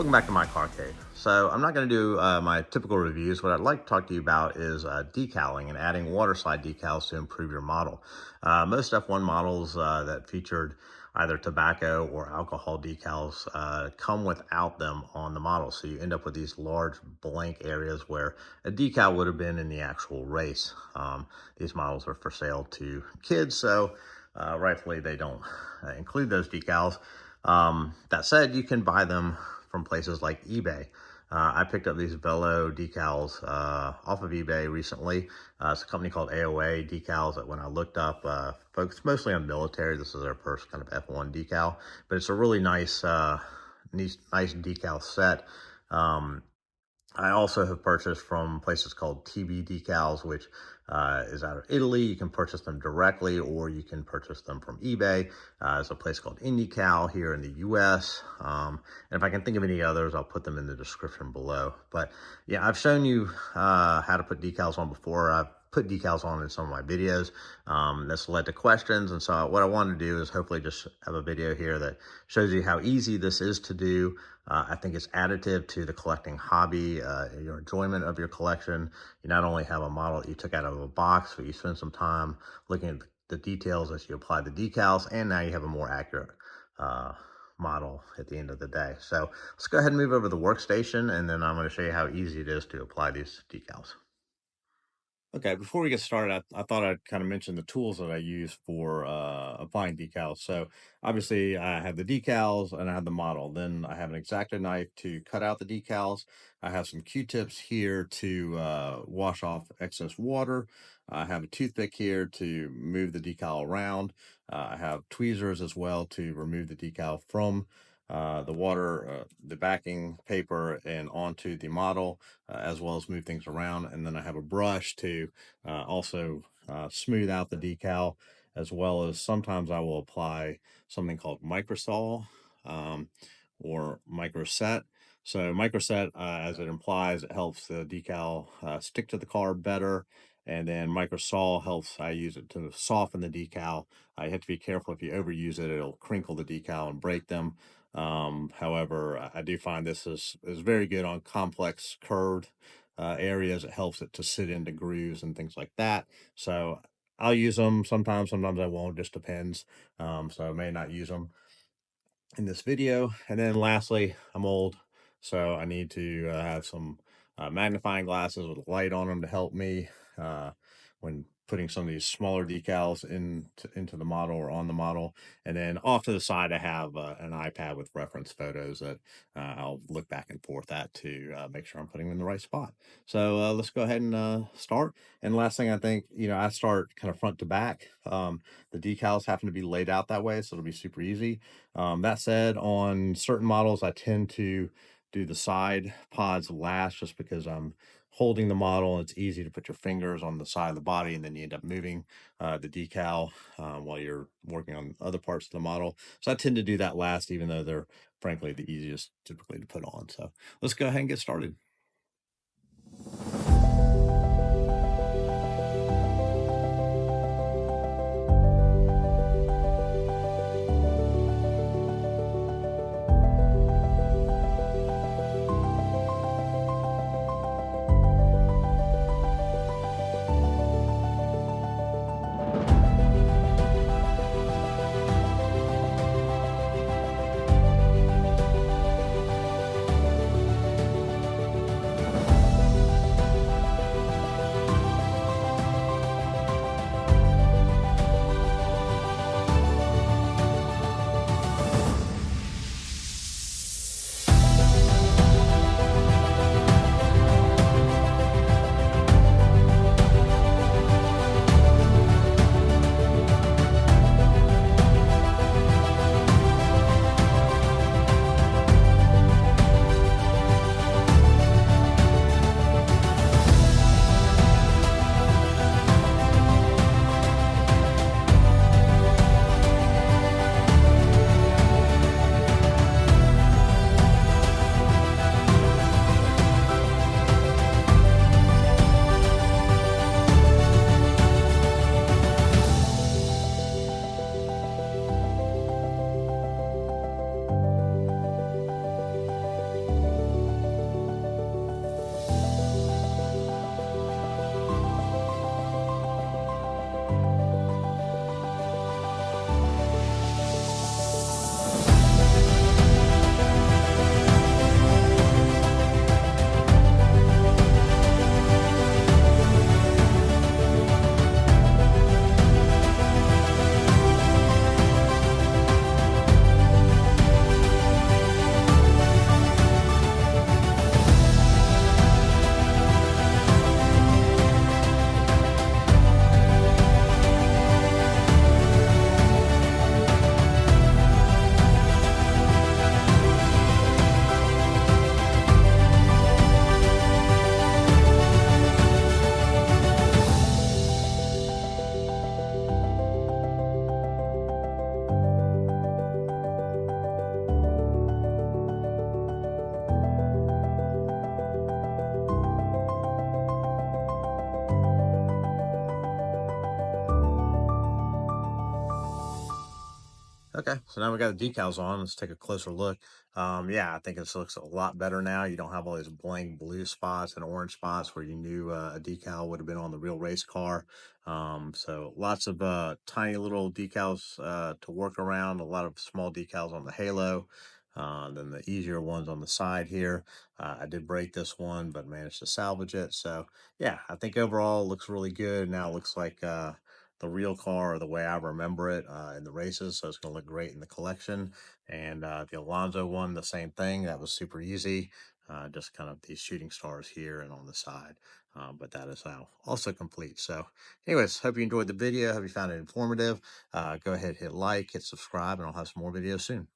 Welcome back to my car cave. So I'm not going to do my typical reviews. What I'd like to talk to you about is decaling and adding Waterslide decals to improve your model. Most F1 models that featured either tobacco or alcohol decals come without them on the model. So you end up with these large blank areas where a decal would have been in the actual race. These models are for sale to kids, so rightfully they don't include those decals. That said, you can buy them from places like eBay. I picked up these Velo decals off of eBay recently. It's a company called AOA Decals that when I looked up, focused mostly on military. This is their first kind of F1 decal, but it's a really nice, nice decal set. I also have purchased from places called TB Decals, which is out of Italy. You can purchase them directly, or you can purchase them from eBay. There's a place called Decal here in the US. And if I can think of any others, I'll put them in the description below. But yeah, I've shown you how to put decals on before. I've put decals on in some of my videos. This led to questions, and so what I wanted to do is hopefully just have a video here that shows you how easy this is to do. I think it's additive to the collecting hobby, your enjoyment of your collection. You not only have a model that you took out of a box, but you spend some time looking at the details as you apply the decals, and now you have a more accurate model at the end of the day. So let's go ahead and move over to the workstation, and then I'm going to show you how easy it is to apply these decals. Okay, before we get started, I thought I'd kind of mention the tools that I use for applying decals. So obviously I have the decals and I have the model. Then I have an X-Acto knife to cut out the decals. I have some Q-tips here to wash off excess water. I have a toothpick here to move the decal around. I have tweezers as well to remove the decal from the water, the backing paper, and onto the model, as well as move things around. And then I have a brush to also smooth out the decal, as well as sometimes I will apply something called microsol or microset. So microset, as it implies, it helps the decal stick to the car better. And then microsol helps, I use it to soften the decal. I have to be careful if you overuse it, it'll crinkle the decal and break them. However, I do find this is very good on complex curved areas. It helps it to sit into grooves and things like that. So I'll use them sometimes I won't, just depends. So I may not use them in this video. And then lastly, I'm old, so I need to have some magnifying glasses with light on them to help me when putting some of these smaller decals into the model or on the model. And then off to the side, I have an iPad with reference photos that I'll look back and forth at to make sure I'm putting them in the right spot. So let's go ahead and start. And last thing, I think, I start kind of front to back. The decals happen to be laid out that way, so it'll be super easy. That said, on certain models, I tend to do the side pods last, just because I'm holding the model and it's easy to put your fingers on the side of the body, and then you end up moving the decal while you're working on other parts of the model. So I tend to do that last, even though they're frankly the easiest typically to put on. So let's go ahead and get started. Okay, so now we got the decals on. Let's take a closer look. Yeah, I think this looks a lot better now. You don't have all these blank blue spots and orange spots where you knew a decal would have been on the real race car. So lots of tiny little decals to work around. A lot of small decals on the halo. Then the easier ones on the side here. I did break this one, but managed to salvage it. So yeah, I think overall it looks really good. Now it looks like the real car or the way I remember it in the races. So it's going to look great in the collection. And the Alonso one, the same thing. That was super easy. Just kind of these shooting stars here and on the side. But that is now also complete. So anyways, hope you enjoyed the video. Hope you found it informative. Go ahead, hit like, hit subscribe, and I'll have some more videos soon.